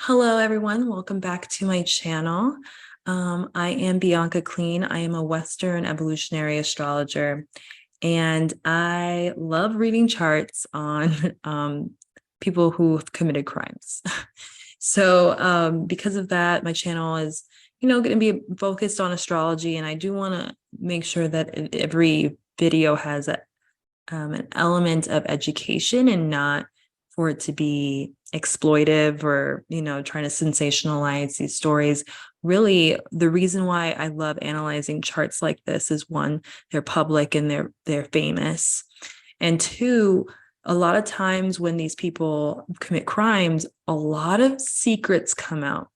Hello, everyone. Welcome back to my channel. I am Bianca Clean. I am a Western evolutionary astrologer, and I love reading charts on people who have committed crimes. So because of that, my channel is, going to be focused on astrology, and I do want to make sure that every video has an element of education and not for it to be exploitive or, trying to sensationalize these stories. Really, the reason why I love analyzing charts like this is one, they're public and they're famous. And two, a lot of times when these people commit crimes, a lot of secrets come out.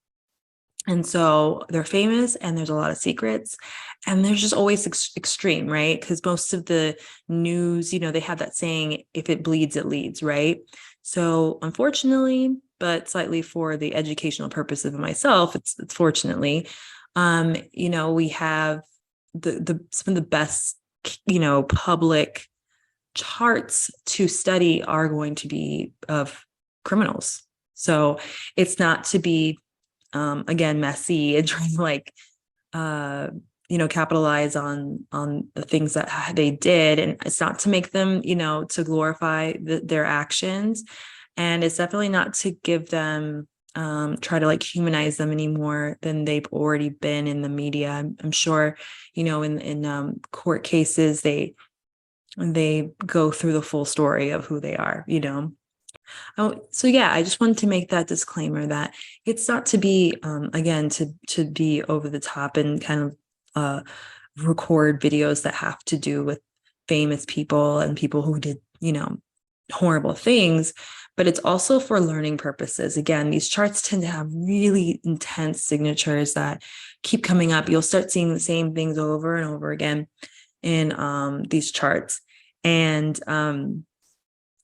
And so they're famous and there's a lot of secrets and there's just always extreme, right? Because most of the news, they have that saying, if it bleeds, it leads, right? So unfortunately, but slightly for the educational purposes of myself, it's fortunately, we have some of the best, public charts to study are going to be of criminals. So it's not to be again messy and trying to capitalize on the things that they did, and it's not to make them to glorify their actions, and it's definitely not to give them try to humanize them any more than they've already been in the media. I'm sure in court cases they go through the full story of who they are. Oh, so yeah, I just wanted to make that disclaimer that it's not to be, again, to be over the top and kind of record videos that have to do with famous people and people who did, horrible things, but it's also for learning purposes. Again, these charts tend to have really intense signatures that keep coming up. You'll start seeing the same things over and over again in these charts. And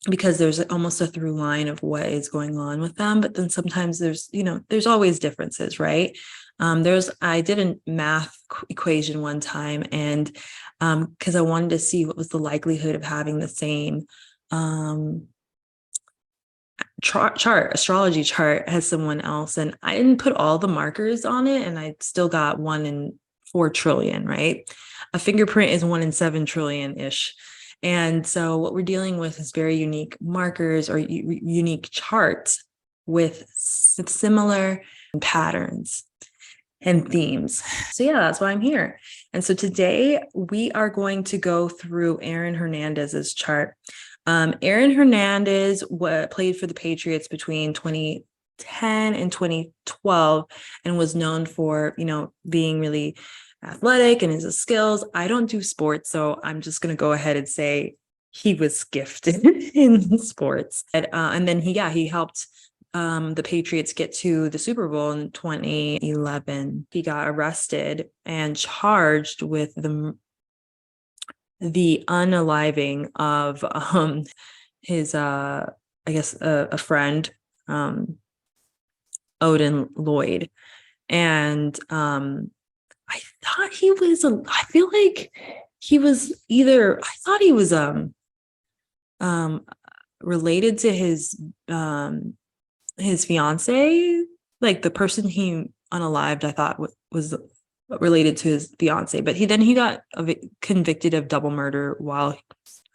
because there's almost a through line of what is going on with them. But then sometimes there's always differences, right? I did a math equation one time, and because I wanted to see what was the likelihood of having the same astrology chart as someone else. And I didn't put all the markers on it, and I still got 1 in 4 trillion, right? A fingerprint is 1 in 7 trillion-ish. And so what we're dealing with is very unique markers or unique charts with similar patterns and themes. So yeah, that's why I'm here. And so today we are going to go through Aaron Hernandez's chart. Aaron Hernandez played for the Patriots between 2010 and 2012 and was known for, being really athletic and his skills. I don't do sports, so I'm just going to go ahead and say he was gifted in sports. And then he helped the Patriots get to the Super Bowl in 2011. He got arrested and charged with the unaliving of his a friend, Odin Lloyd. And I thought he was I feel like he was either, I thought he was related to his fiance, like the person he unalived, I thought was related to his fiance, but he got convicted of double murder while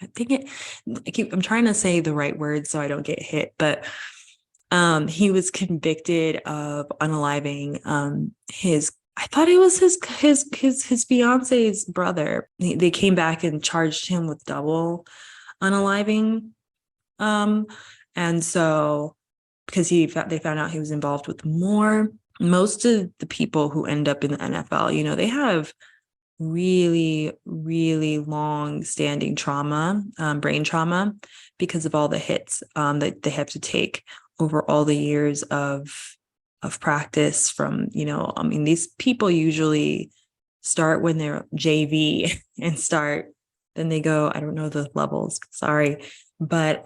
I'm trying to say the right words so I don't get hit, but he was convicted of unaliving I thought it was his fiance's brother. They came back and charged him with double unaliving. And so because they found out he was involved with more. Most of the people who end up in the NFL, they have really, really long standing trauma, brain trauma, because of all the hits that they have to take over all the years of practice from, these people usually start when they're JV and then they go, I don't know the levels, sorry. But,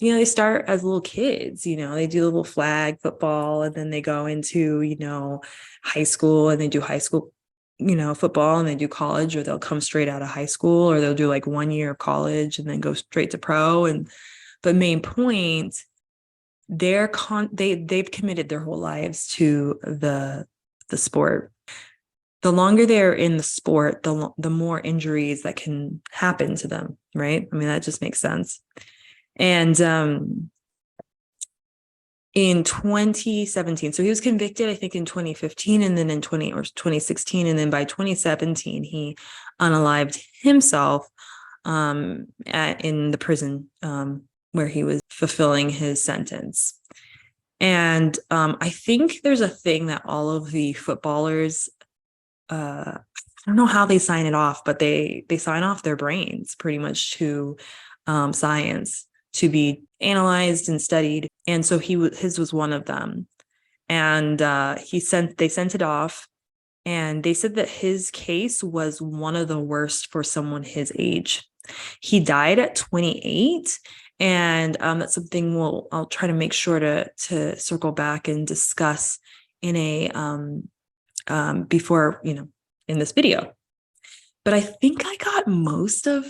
they start as little kids, they do a little flag football, and then they go into, high school, and they do high school, football, and they do college, or they'll come straight out of high school, or they'll do 1 year of college and then go straight to pro. But main point, they've committed their whole lives to the sport. The longer they're in the sport, the more injuries that can happen to them, right? I mean, that just makes sense. And in 2017, so he was convicted, I think, in 2015, and then in 2016, and then by 2017, he unalived himself in the prison where he was fulfilling his sentence. And I think there's a thing that all of the footballers, I don't know how they sign it off, but they sign off their brains pretty much to science to be analyzed and studied. And so his was one of them. And they sent it off, and they said that his case was one of the worst for someone his age. He died at 28. And that's something I'll try to make sure to circle back and discuss in a before, in this video. But I think I got most of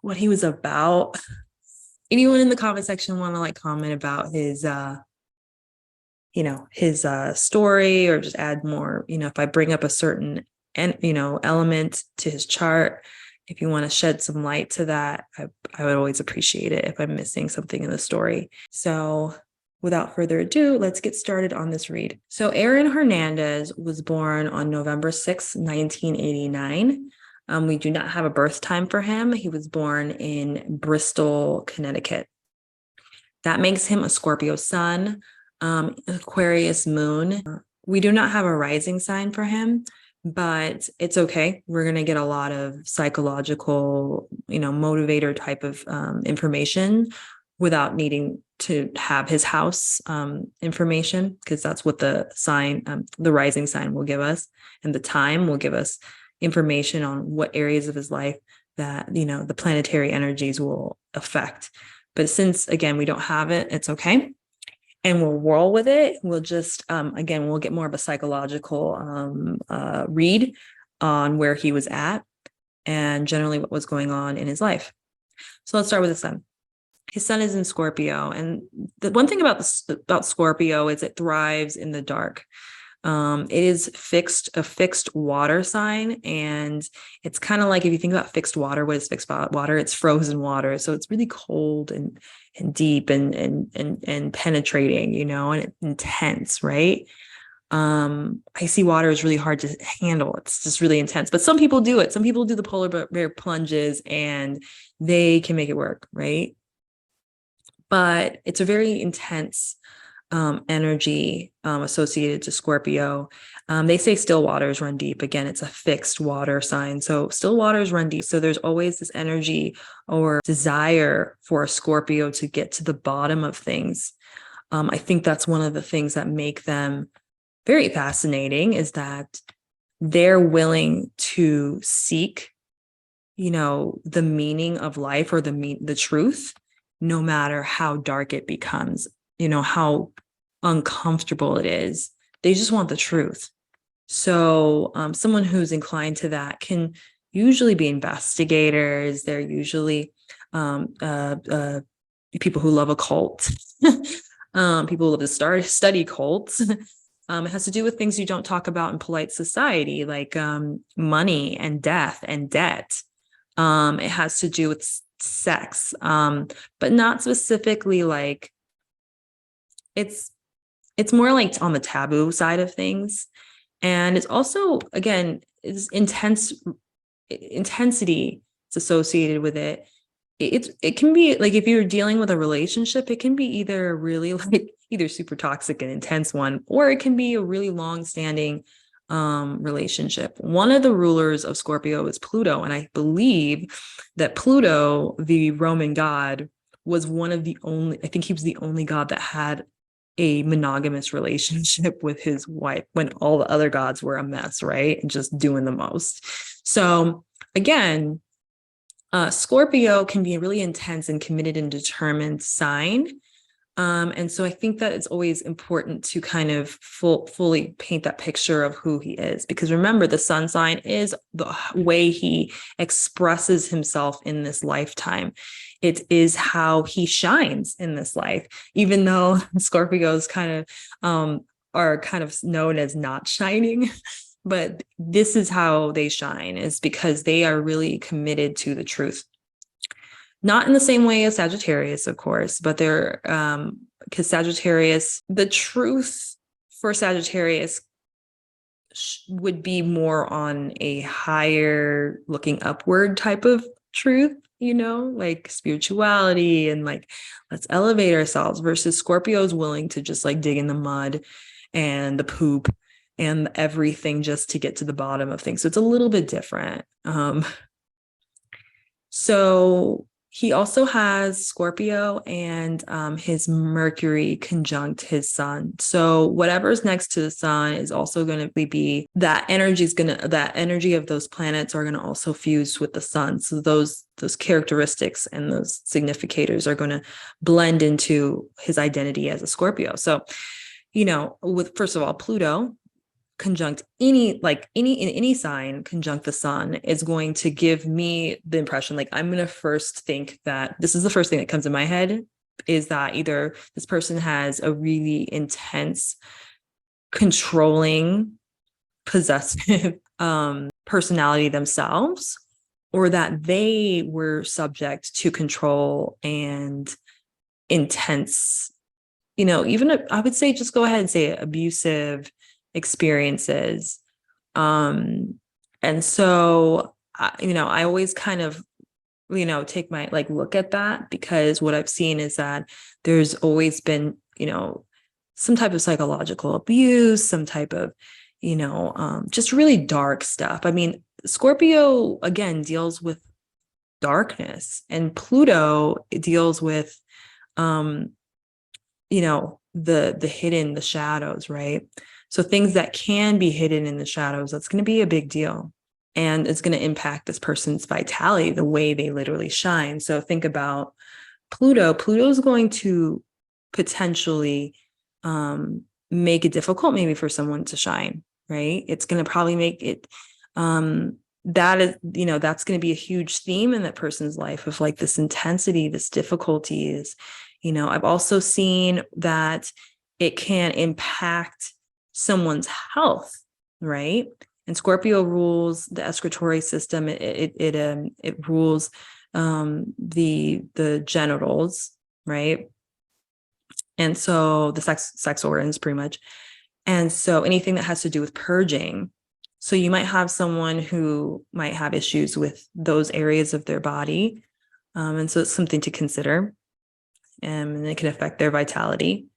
what he was about. Anyone in the comment section want to comment about his his story, or just add more, if I bring up a certain element to his chart, if you want to shed some light to that, I would always appreciate it if I'm missing something in the story. So without further ado, let's get started on this read. So Aaron Hernandez was born on November 6, 1989. We do not have a birth time for him. He was born in Bristol, Connecticut. That makes him a Scorpio sun, Aquarius moon. We do not have a rising sign for him, but it's okay. We're going to get a lot of psychological, motivator type of information without needing to have his house information, because that's what the rising sign will give us, and the time will give us information on what areas of his life that, the planetary energies will affect. But since, again, we don't have it, it's okay. And we'll roll with it. We'll just, again, we'll get more of a psychological read on where he was at and generally what was going on in his life. So let's start with the sun. His sun is in Scorpio. And the one thing about Scorpio is it thrives in the dark. It is a fixed water sign, and it's kind of like, if you think about fixed water, what is fixed water? It's frozen water. So it's really cold and deep and penetrating, and intense, right? Icy water is really hard to handle. It's just really intense, but some people do it. Some people do the polar bear plunges and they can make it work, right? But it's a very intense energy associated to Scorpio. They say still waters run deep. Again, it's a fixed water sign. So still waters run deep. So there's always this energy or desire for a Scorpio to get to the bottom of things. I think that's one of the things that make them very fascinating, is that they're willing to seek, the meaning of life, or the truth, no matter how dark it becomes, how uncomfortable it is. They just want the truth. So someone who's inclined to that can usually be investigators. They're usually people who love occult, people who love to study cults. It has to do with things you don't talk about in polite society, like money and death and debt. It has to do with sex, but not specifically like, it's more like on the taboo side of things. And it's also, again, it's intensity is associated with it. It can be like, if you're dealing with a relationship, it can be either really either super toxic and intense one, or it can be a really long-standing relationship. One of the rulers of Scorpio is Pluto, and I believe that Pluto, the Roman god, was I think he was the only god that had a monogamous relationship with his wife, when all the other gods were a mess, right? And just doing the most. So again, Scorpio can be a really intense and committed and determined sign. And so I think that it's always important to kind of fully paint that picture of who he is, because remember, the sun sign is the way he expresses himself in this lifetime. It is how he shines in this life, even though Scorpios are kind of known as not shining. But this is how they shine, is because they are really committed to the truth. Not in the same way as Sagittarius, of course, but they're because Sagittarius, the truth for Sagittarius would be more on a higher looking upward type of truth, like spirituality and like, let's elevate ourselves, versus Scorpio's willing to just like dig in the mud and the poop and everything just to get to the bottom of things. So it's a little bit different. So he also has Scorpio and his Mercury conjunct his sun. So whatever's next to the sun is also going to be that energy of those planets are going to also fuse with the sun. So those characteristics and those significators are going to blend into his identity as a Scorpio. So, with, first of all, Pluto conjunct any sign conjunct the sun is going to give me the impression, like, I'm going to first think that this is the first thing that comes in my head, is that either this person has a really intense, controlling, possessive personality themselves, or that they were subject to control and intense, even I would say, just go ahead and say abusive experiences. And so, I always kind of, take my look at that, because what I've seen is that there's always been, some type of psychological abuse, some type of, just really dark stuff. I mean, Scorpio, again, deals with darkness, and Pluto deals with, the hidden, the shadows, right? So things that can be hidden in the shadows, that's going to be a big deal. And it's going to impact this person's vitality, the way they literally shine. So think about Pluto. Pluto is going to potentially make it difficult maybe for someone to shine, right? It's going to probably make it, that is, that's going to be a huge theme in that person's life, of like this intensity, this difficulty is, I've also seen that it can impact someone's health, right? And Scorpio rules the excretory system. It rules the genitals, right? And so the sex organs, pretty much. And so anything that has to do with purging. So you might have someone who might have issues with those areas of their body, and so it's something to consider, and it can affect their vitality.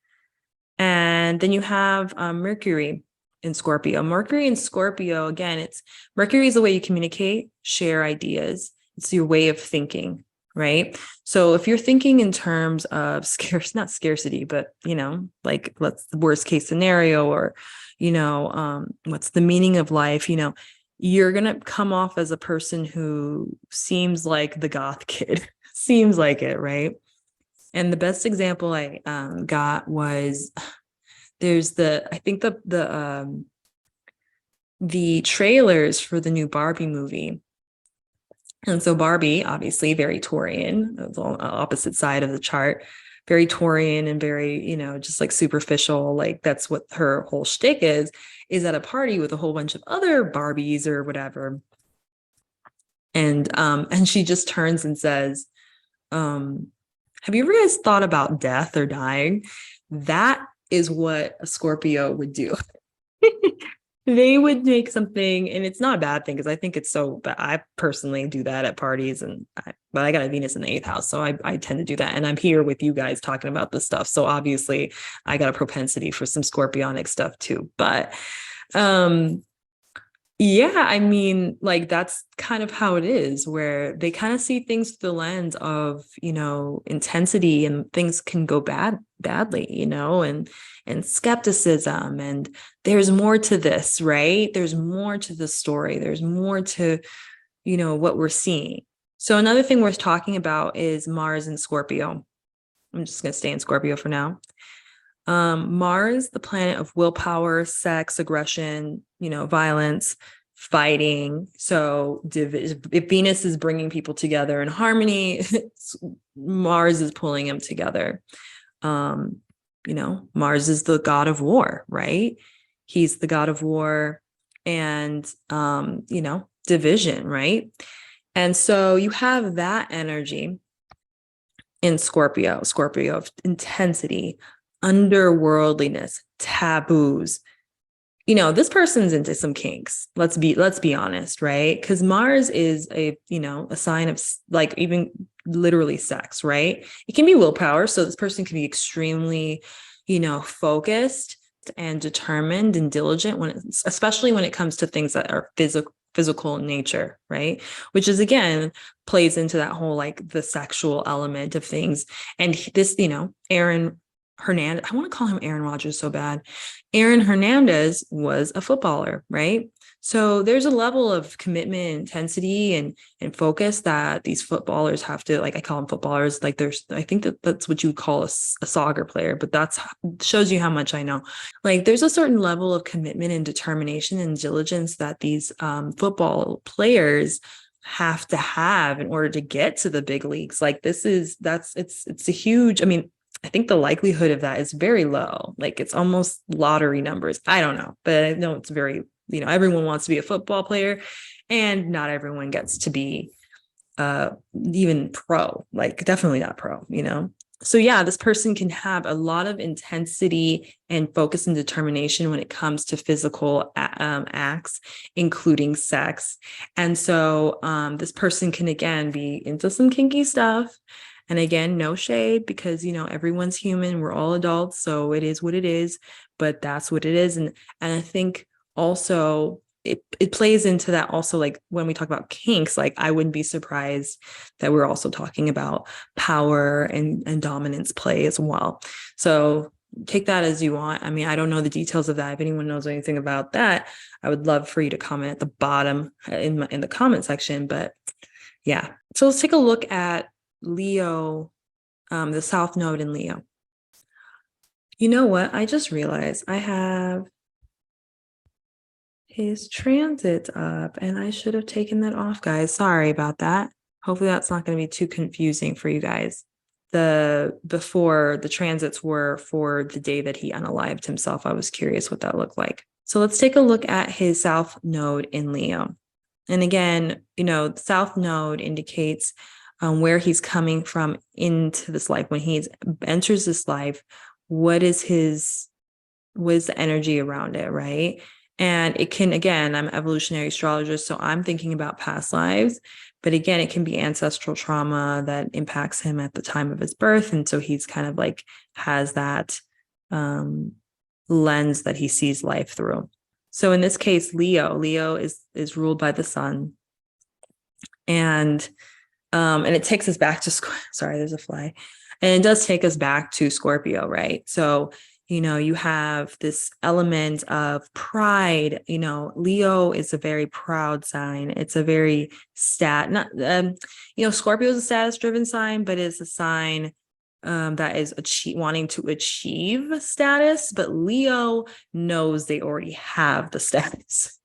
And then you have Mercury in Scorpio. Mercury in Scorpio, again, Mercury is the way you communicate, share ideas. It's your way of thinking, right? So if you're thinking in terms of not scarcity, but, like, let's the worst case scenario, or, what's the meaning of life? You're going to come off as a person who seems like the goth kid, seems like it, right? And the best example I got was, there's I think the trailers for the new Barbie movie. And so Barbie, obviously very Taurian, the opposite side of the chart, very Taurian and very, just like superficial, like that's what her whole shtick is at a party with a whole bunch of other Barbies or whatever. And she just turns and says, have you ever guys thought about death or dying? That is what a Scorpio would do. They would make something, and it's not a bad thing, because I think it's so, but I personally do that at parties, but I got a Venus in the 8th house, so I tend to do that, and I'm here with you guys talking about this stuff, so obviously I got a propensity for some scorpionic stuff too. But yeah, I mean, like, that's kind of how it is, where they kind of see things through the lens of, intensity, and things can go badly, and skepticism, and there's more to this, right? There's more to the story. There's more to, what we're seeing. So another thing worth talking about is Mars in Scorpio. I'm just going to stay in Scorpio for now. Mars, the planet of willpower, sex, aggression, violence, fighting. So if Venus is bringing people together in harmony, Mars is pulling them together. Mars is the god of war, right? He's the god of war and, division, right? And so you have that energy in Scorpio of intensity, underworldliness, taboos. This person's into some kinks. Let's be honest, right? Because Mars is a sign of like even literally sex, right? It can be willpower. So this person can be extremely, focused and determined and diligent especially when it comes to things that are physical in nature, right? Which is again plays into that whole like the sexual element of things. And this, Aaron Hernandez, I want to call him Aaron Rodgers so bad. Aaron Hernandez was a footballer, right? So there's a level of commitment, intensity, and focus that these footballers have to, like I call them footballers, like I think that's what you would call a soccer player, but that's shows you how much I know. Like there's a certain level of commitment and determination and diligence that these football players have to have in order to get to the big leagues. Like it's a huge, I think the likelihood of that is very low. Like it's almost lottery numbers. I don't know, but I know it's very, everyone wants to be a football player and not everyone gets to be even pro, like definitely not pro, So yeah, this person can have a lot of intensity and focus and determination when it comes to physical acts, including sex. And so this person can again be into some kinky stuff. And again, no shade because, everyone's human. We're all adults. So it is what it is, but that's what it is. And I think also it plays into that also, like when we talk about kinks, like I wouldn't be surprised that we're also talking about power and dominance play as well. So take that as you want. I don't know the details of that. If anyone knows anything about that, I would love for you to comment at the bottom in the comment section. But yeah, so let's take a look at Leo, the South Node in Leo. You know what? I just realized I have his transit up and I should have taken that off, guys. Sorry about that. Hopefully that's not going to be too confusing for you guys. Before the transits were for the day that he unalived himself. I was curious what that looked like. So let's take a look at his South Node in Leo. And again, the South Node indicates where he's coming from into this life. When he enters this life, what is the energy around it, right? And it can, again, I'm an evolutionary astrologist, so I'm thinking about past lives. But again, it can be ancestral trauma that impacts him at the time of his birth. And so he's kind of like has that lens that he sees life through. So in this case, Leo is ruled by the sun. And it takes us back to, sorry, there's a fly. And it does take us back to Scorpio, right? So, you have this element of pride. Leo is a very proud sign. It's a very Scorpio is a status driven sign, but it's a sign that is wanting to achieve status. But Leo knows they already have the status.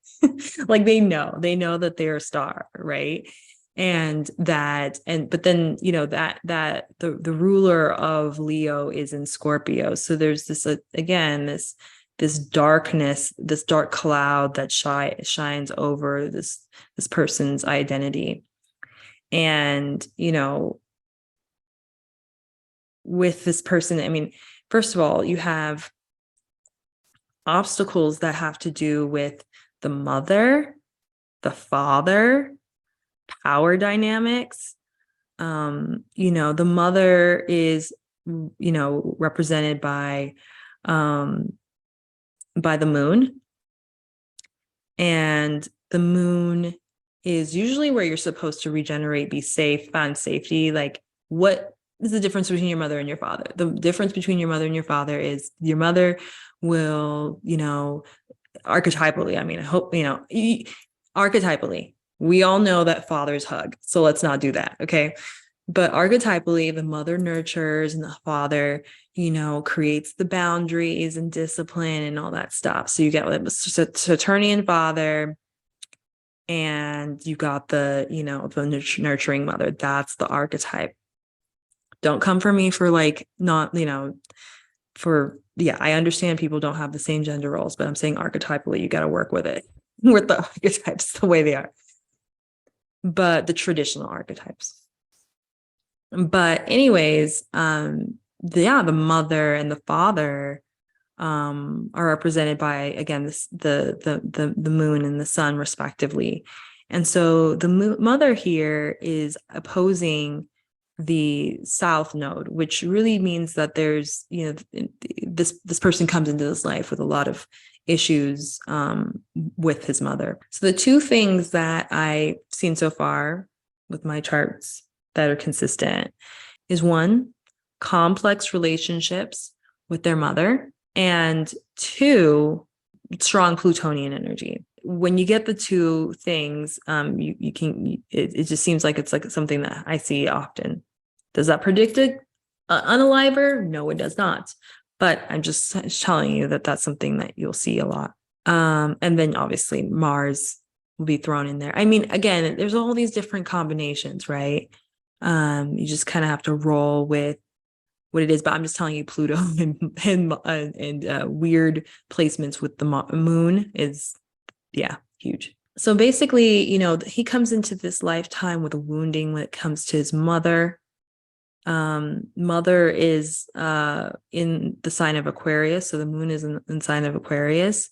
Like they know that they're a star, right? But then that the ruler of Leo is in Scorpio. So there's this again this darkness, this dark cloud that shines over this person's identity. And with this person, first of all, you have obstacles that have to do with the mother, the father, power dynamics. The mother is, represented by the moon. And the moon is usually where you're supposed to regenerate, be safe, find safety. Like, what is the difference between your mother and your father? The difference between your mother and your father is your mother will, archetypally, I hope, archetypally, we all know that fathers hug. So let's not do that. Okay. But archetypally, the mother nurtures and the father, creates the boundaries and discipline and all that stuff. So you get like Saturnian father, and you got the, the nurturing mother. That's the archetype. Don't come for me for like not, I understand people don't have the same gender roles, but I'm saying archetypally, you got to work with it, with the archetypes the way they are, but the traditional archetypes. But anyways, the mother and the father are represented by, again, the moon and the sun respectively. And so the mother here is opposing the south node, which really means that there's, this person comes into this life with a lot of issues with his mother. So the two things that I've seen so far with my charts that are consistent is, one, complex relationships with their mother, and two, strong Plutonian energy. When you get the two things, it just seems like it's like something that I see often. Does that predict an unaliver? No, it does not. But I'm just telling you that that's something that you'll see a lot. And then obviously Mars will be thrown in there. I mean, again, there's all these different combinations, right? You just kind of have to roll with what it is, but I'm just telling you, Pluto and weird placements with the moon is, huge. So basically, he comes into this lifetime with a wounding when it comes to his mother. Mother is in the sign of Aquarius, so the moon is in sign of Aquarius.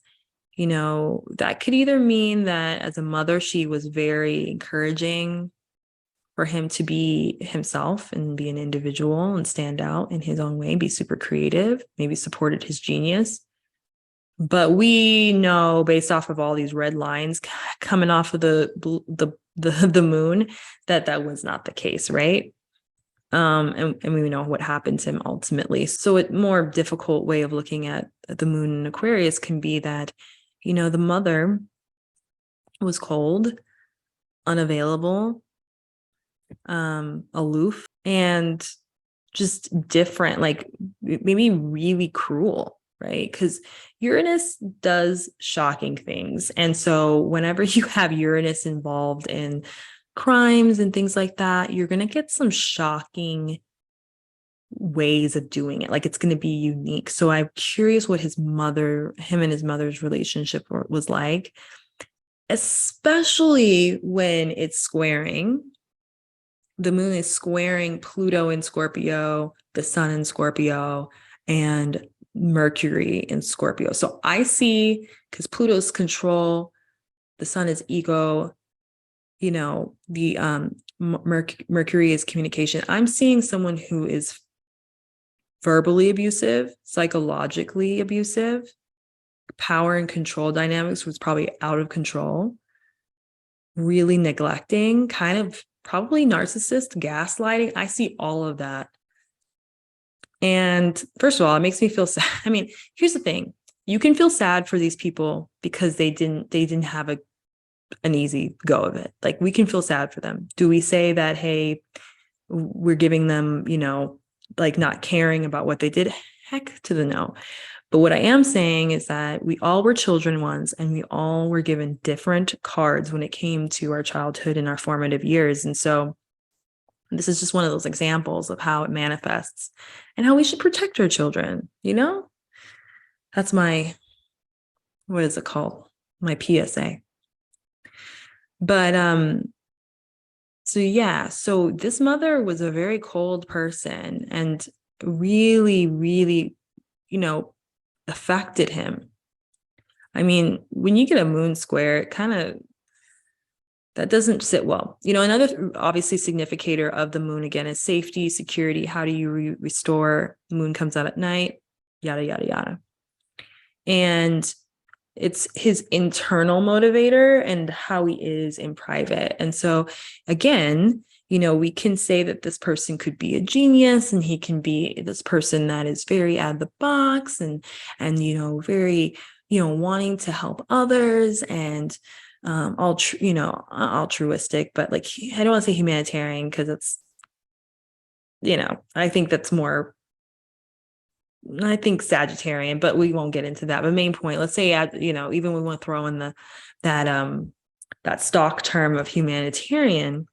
That could either mean that as a mother, she was very encouraging for him to be himself and be an individual and stand out in his own way, be super creative, maybe supported his genius. But we know, based off of all these red lines coming off of the moon, that was not the case, right? And we know what happened to him ultimately. So a more difficult way of looking at the moon in Aquarius can be that, the mother was cold, unavailable, aloof, and just different, like maybe really cruel, right? Because Uranus does shocking things. And so whenever you have Uranus involved in crimes and things like that, you're going to get some shocking ways of doing it. Like, it's going to be unique. So I'm curious what him and his mother's relationship was like, especially when it's squaring. The moon is squaring Pluto in Scorpio, the sun in Scorpio, and Mercury in Scorpio. So I see, because Pluto's control, the sun is ego, the Mercury is communication. I'm seeing someone who is verbally abusive, psychologically abusive, power and control dynamics was probably out of control, really neglecting, kind of probably narcissist, gaslighting. I see all of that. And first of all, it makes me feel sad. I mean, here's the thing. You can feel sad for these people because they didn't have an easy go of it. Like, we can feel sad for them. Do we say that, hey, we're giving them, like, not caring about what they did? Heck to the no. But what I am saying is that we all were children once, and we all were given different cards when it came to our childhood and our formative years. And so this is just one of those examples of how it manifests and how we should protect our children. That's my, what is it called? My PSA. But so this mother was a very cold person and really, really, affected him. I mean, when you get a moon square, it kind of, that doesn't sit well. Another obviously significator of the moon, again, is safety, security. How do you restore? The moon comes out at night, yada, yada, yada. And it's his internal motivator and how he is in private. And so again, we can say that this person could be a genius, and he can be this person that is very out of the box and very, wanting to help others and altruistic, but like, I don't want to say humanitarian because it's I think that's more, I think Sagittarian, but we won't get into that. But main point, let's say, even we want to throw in that stock term of humanitarian,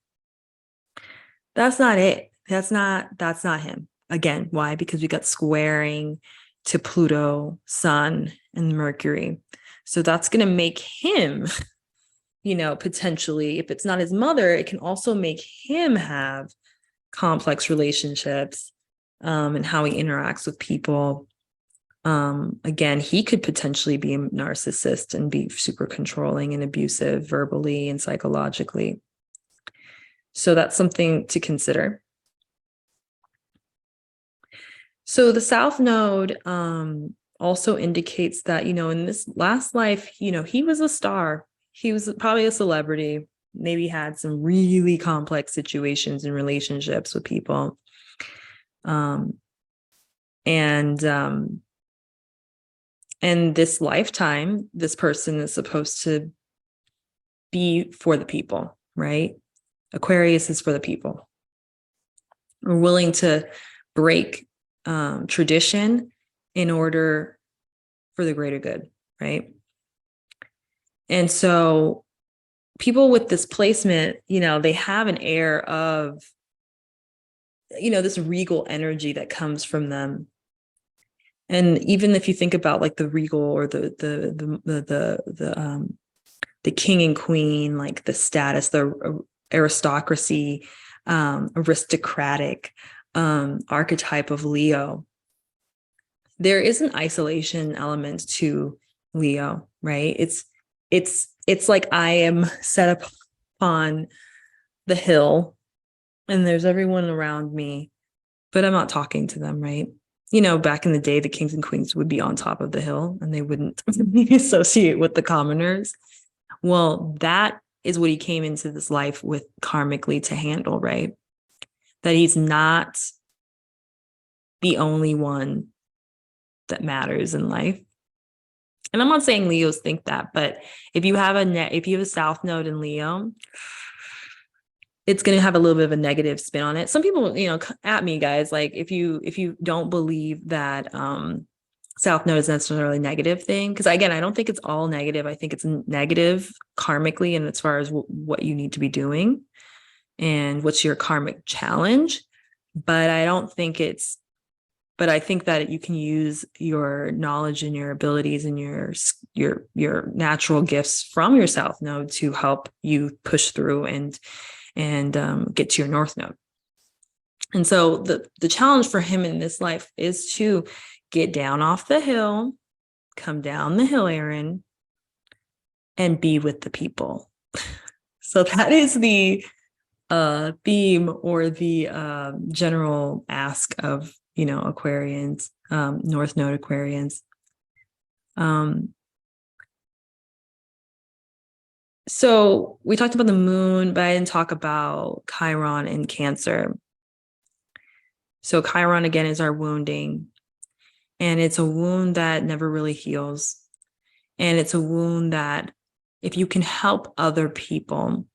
that's not it. That's not him. Again, why? Because we got squaring to Pluto, Sun, and Mercury. So that's going to make him, potentially, if it's not his mother, it can also make him have complex relationships, and how he interacts with people. Again, he could potentially be a narcissist and be super controlling and abusive verbally and psychologically. So that's something to consider. So the South Node also indicates that, in this last life, he was a star. He was probably a celebrity, maybe had some really complex situations and relationships with people. And this lifetime, this person is supposed to be for the people, right? Aquarius is for the people. We're willing to break tradition in order for the greater good, right? And so people with this placement, they have an air of, this regal energy that comes from them. And even if you think about like the regal or the king and queen, like the status, the aristocracy, aristocratic archetype of Leo, there is an isolation element to Leo, right? It's like I am set up on the hill and there's everyone around me, but I'm not talking to them, right? Back in the day, the kings and queens would be on top of the hill and they wouldn't associate with the commoners. Well, that is what he came into this life with karmically to handle, right? That he's not the only one that matters in life. And I'm not saying Leos think that, but if you have a South Node in Leo, it's going to have a little bit of a negative spin on it. Some people, at me, guys, like if you don't believe that South Node is necessarily a negative thing, because again, I don't think it's all negative. I think it's negative karmically, and as far as what you need to be doing and what's your karmic challenge. But I think that you can use your knowledge and your abilities and your natural gifts from your South Node to help you push through and get to your North Node. And so the challenge for him in this life is to get down off the hill, come down the hill, Aaron, and be with the people. So that is the theme or the general ask of, Aquarians, North Node Aquarians. So we talked about the moon, but I didn't talk about Chiron and Cancer. So Chiron, again, is our wounding. And it's a wound that never really heals. And it's a wound that if you can help other people,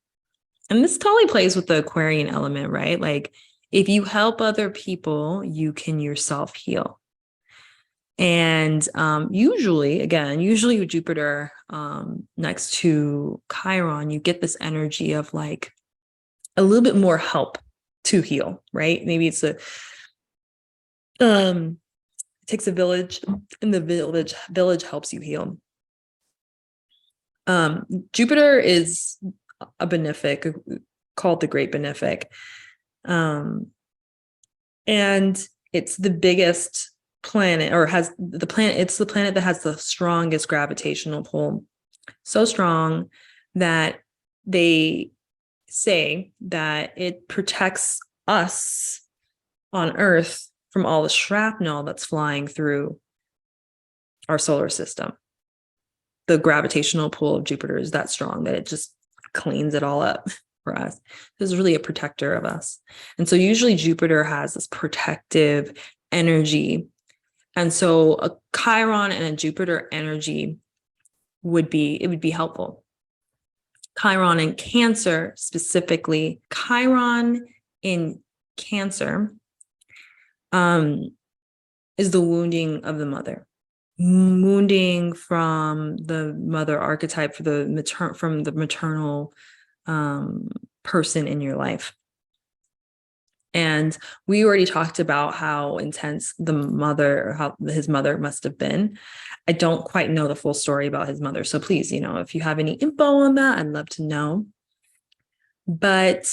and this totally plays with the Aquarian element, right? Like if you help other people, you can yourself heal. And usually with Jupiter next to Chiron, you get this energy of like a little bit more help to heal, right? Maybe it's it takes a village, and the village helps you heal. Jupiter is a benefic, called the Great Benefic. And it's the biggest planet, or it's the planet that has the strongest gravitational pull. So strong that they say that it protects us on Earth from all the shrapnel that's flying through our solar system. The gravitational pull of Jupiter is that strong that it just cleans it all up for us. This is really a protector of us. And so usually Jupiter has this protective energy. And so a Chiron and a Jupiter energy would be helpful. Chiron in Cancer specifically, Chiron in Cancer is the wounding of the mother. Wounding from the mother archetype for the maternal person in your life. And we already talked about how intense how his mother must have been. I don't quite know the full story about his mother. So please, if you have any info on that, I'd love to know. But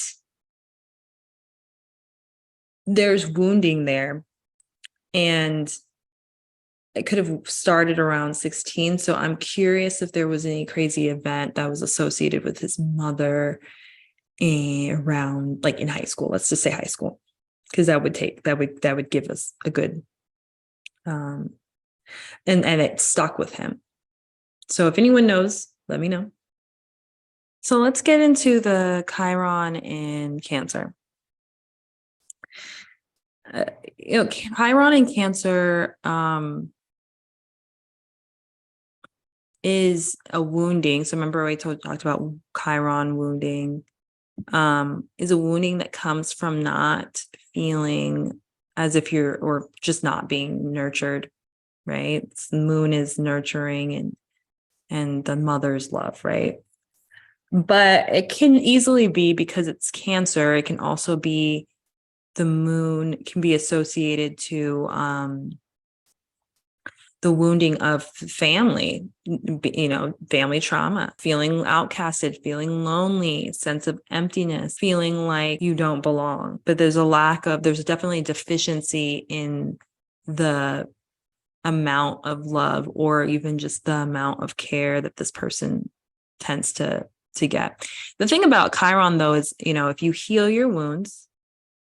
there's wounding there. And it could have started around 16. So I'm curious if there was any crazy event that was associated with his mother around, like, in high school. Let's just say high school, because that would give us a good and it stuck with him. So if anyone knows, let me know. So let's get into the Chiron in Cancer. Chiron in Cancer is a wounding. So remember I talked about Chiron wounding. Is a wounding that comes from not feeling as if or just not being nurtured, right? The moon is nurturing and the mother's love, right? But it can easily be, because it's Cancer, it can also be the moon can be associated to the wounding of family, family trauma, feeling outcasted, feeling lonely, sense of emptiness, feeling like you don't belong. But there's definitely a deficiency in the amount of love, or even just the amount of care that this person tends to get. The thing about Chiron, though, is, if you heal your wounds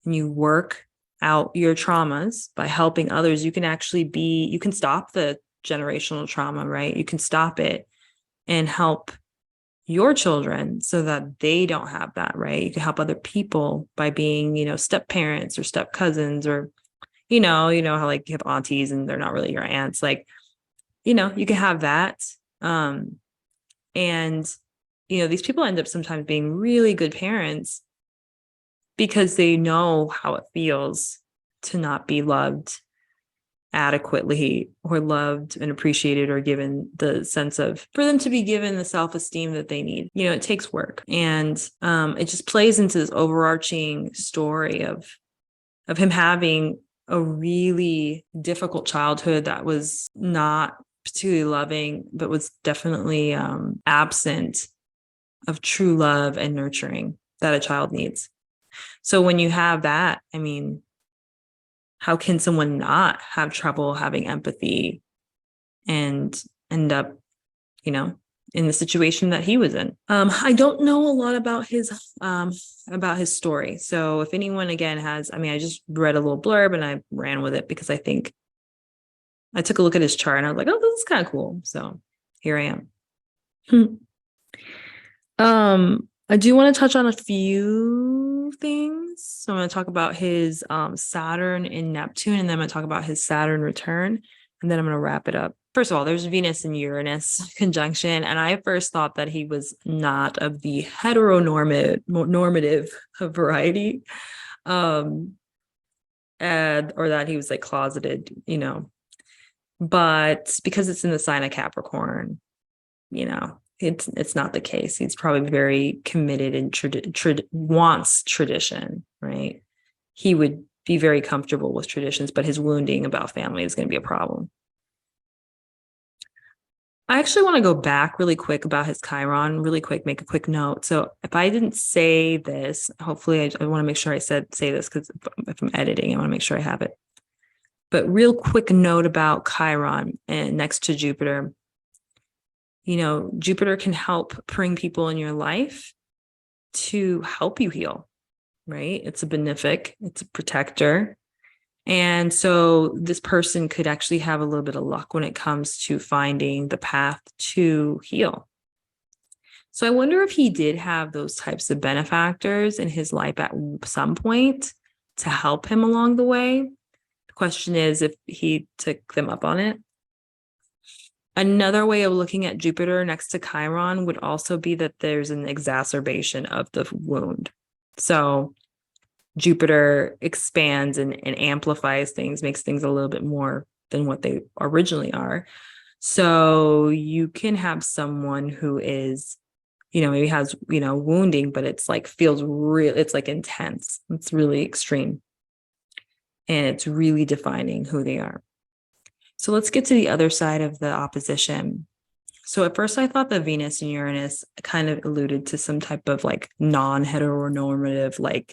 and you work out your traumas by helping others, you can stop the generational trauma, right? You can stop it and help your children so that they don't have that, right? You can help other people by being, step parents or step cousins, or, how like you have aunties and they're not really your aunts. Like, you can have that. And, these people end up sometimes being really good parents because they know how it feels to not be loved adequately, or loved and appreciated, or given the sense of, for them to be given the self-esteem that they need. It takes work. And it just plays into this overarching story of him having a really difficult childhood that was not particularly loving, but was definitely absent of true love and nurturing that a child needs. So when you have that, I mean, how can someone not have trouble having empathy and end up, in the situation that he was in? I don't know a lot about his story. So if anyone, again, has, I just read a little blurb and I ran with it because I think I took a look at his chart and I was like, oh, this is kind of cool. So here I am. I do want to touch on a few things. So I'm going to talk about his Saturn in Neptune, and then I'm going to talk about his Saturn return, and then I'm going to wrap it up. First of all, there's Venus and Uranus conjunction, and I first thought that he was not of the heteronormative variety, or that he was like closeted, but because it's in the sign of Capricorn, it's not the case. He's probably very committed and wants tradition, right? He would be very comfortable with traditions, but his wounding about family is going to be a problem. I actually want to go back really quick about his Chiron, really quick, make a quick note. So if I didn't say this, hopefully I want to make sure I say this, because if I'm editing, I want to make sure I have it. But real quick note about Chiron and next to Jupiter. Jupiter can help bring people in your life to help you heal, right? It's a benefic, it's a protector. And so this person could actually have a little bit of luck when it comes to finding the path to heal. So I wonder if he did have those types of benefactors in his life at some point to help him along the way. The question is if he took them up on it. Another way of looking at Jupiter next to Chiron would also be that there's an exacerbation of the wound. So Jupiter expands and amplifies things, makes things a little bit more than what they originally are. So you can have someone who is, maybe has, wounding, but it's like feels real, it's like intense. It's really extreme. And it's really defining who they are. So let's get to the other side of the opposition. So at first I thought that Venus and Uranus kind of alluded to some type of like non-heteronormative, like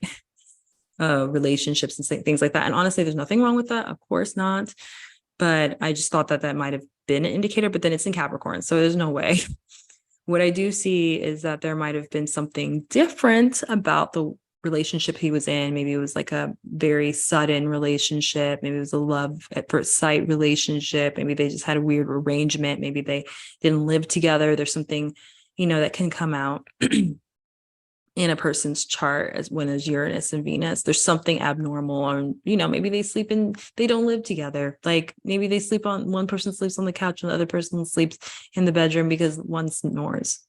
relationships and things like that. And honestly, there's nothing wrong with that. Of course not. But I just thought that might have been an indicator, but then it's in Capricorn. So there's no way. What I do see is that there might have been something different about the relationship he was in. Maybe it was like a very sudden relationship. Maybe it was a love at first sight relationship. Maybe they just had a weird arrangement. Maybe they didn't live together. There's something, that can come out in a person's chart as when there's Uranus and Venus. There's something abnormal, or maybe they don't live together. Like maybe one person sleeps on the couch and the other person sleeps in the bedroom because one snores,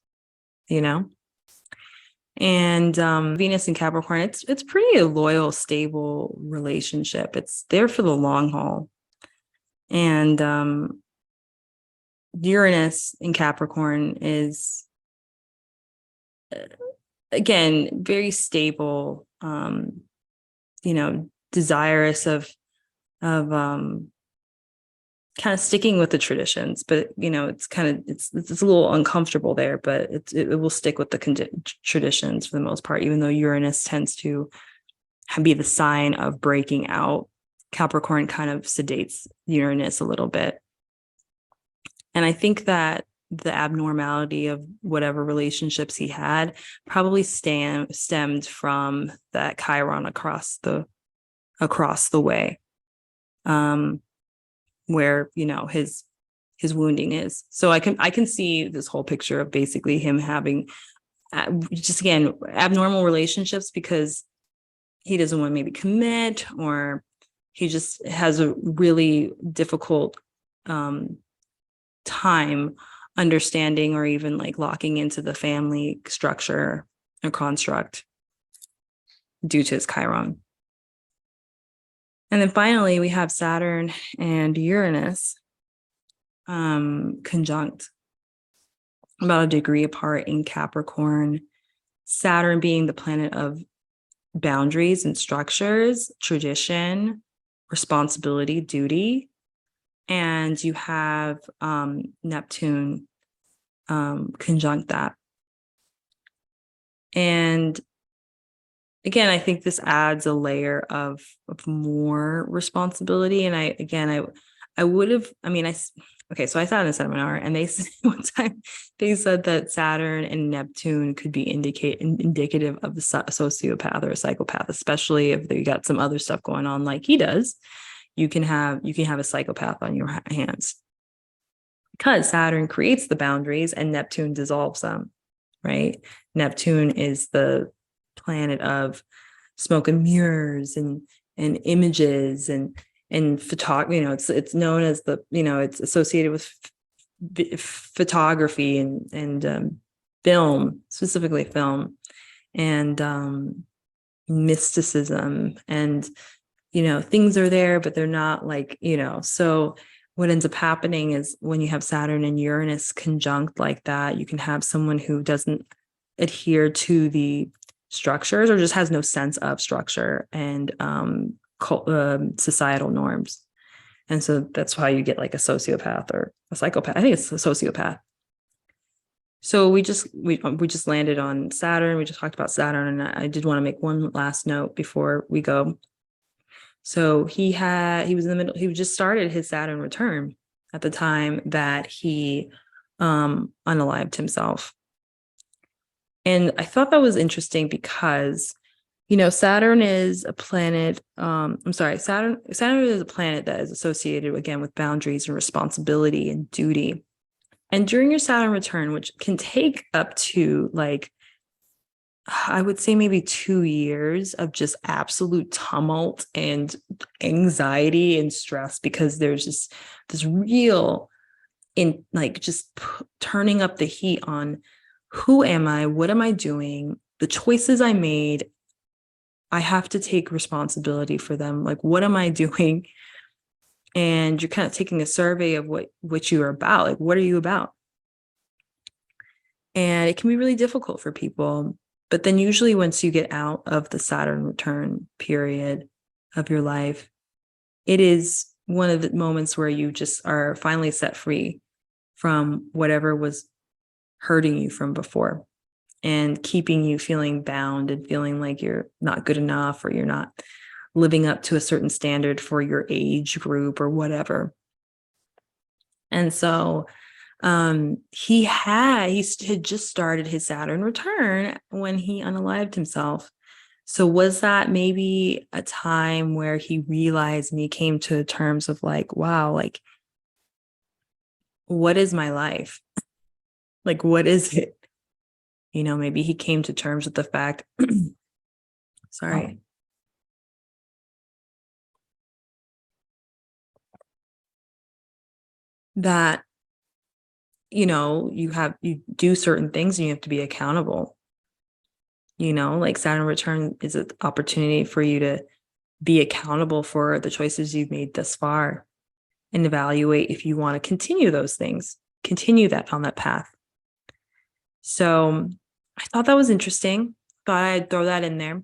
and Venus and Capricorn, it's pretty a loyal, stable relationship. It's there for the long haul. And Uranus in Capricorn is again very stable, desirous of kind of sticking with the traditions, but it's a little uncomfortable there, but it will stick with the traditions for the most part, even though Uranus tends to be the sign of breaking out. Capricorn kind of sedates Uranus a little bit. And I think that the abnormality of whatever relationships he had probably stemmed from that Chiron across the way, where his wounding is. So I can see this whole picture of basically him having just again abnormal relationships because he doesn't want to maybe commit, or he just has a really difficult time understanding or even like locking into the family structure or construct due to his Chiron. And then finally, we have Saturn and Uranus conjunct about a degree apart in Capricorn. Saturn being the planet of boundaries and structures, tradition, responsibility, duty. And you have Neptune conjunct that. And again, I think this adds a layer of more responsibility. And I would have, so I sat in a seminar and they said one time, they said that Saturn and Neptune could be indicative of a sociopath or a psychopath, especially if they got some other stuff going on like he does. You can have a psychopath on your hands because Saturn creates the boundaries and Neptune dissolves them, right? Neptune is the planet of smoke and mirrors and images and photography. It's known as it's associated with photography and film, specifically film, and mysticism, and things are there, but they're not like, so what ends up happening is when you have Saturn and Uranus conjunct like that, you can have someone who doesn't adhere to the structures or just has no sense of structure and societal norms. And so that's why you get like a sociopath or a psychopath. I think it's a sociopath. So we just landed on Saturn. We just talked about Saturn, and I did want to make one last note before we go. So he was in the middle, he just started his Saturn return at the time that he unalived himself. And I thought that was interesting because, Saturn is a planet, Saturn is a planet that is associated again with boundaries and responsibility and duty. And during your Saturn return, which can take up to like, I would say maybe 2 years of just absolute tumult and anxiety and stress, because there's just this real turning up the heat on who am I? What am I doing? The choices I made, I have to take responsibility for them. Like, what am I doing? And you're kind of taking a survey of what you are about. Like, what are you about? And it can be really difficult for people. But then usually once you get out of the Saturn return period of your life, it is one of the moments where you just are finally set free from whatever was hurting you from before and keeping you feeling bound and feeling like you're not good enough or you're not living up to a certain standard for your age group or whatever. And so he had just started his Saturn return when he unalived himself. So was that maybe a time where he realized and he came to terms of like, wow, like, what is my life? Like, what is it? You know, maybe he came to terms with the fact, sorry. That, you know, you do certain things and you have to be accountable. You know, like Saturn return is an opportunity for you to be accountable for the choices you've made thus far and evaluate if you want to continue those things, continue that on that path. So I thought that was interesting. Thought I'd throw that in there.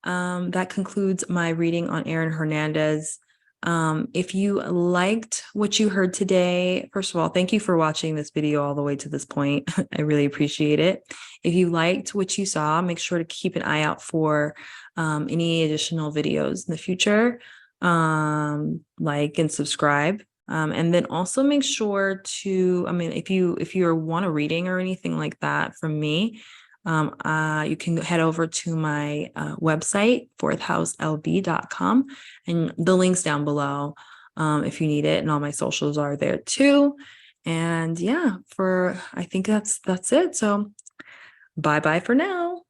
That concludes my reading on Aaron Hernandez. If you liked what you heard today, first of all, thank you for watching this video all the way to this point. I really appreciate it. If you liked what you saw, make sure to keep an eye out for any additional videos in the future. Like and subscribe. And then also make sure to, I mean, if you want a reading or anything like that from me, you can head over to my website, fourthhouselb.com, and the link's down below if you need it, and all my socials are there too. And yeah, I think that's it. So bye-bye for now.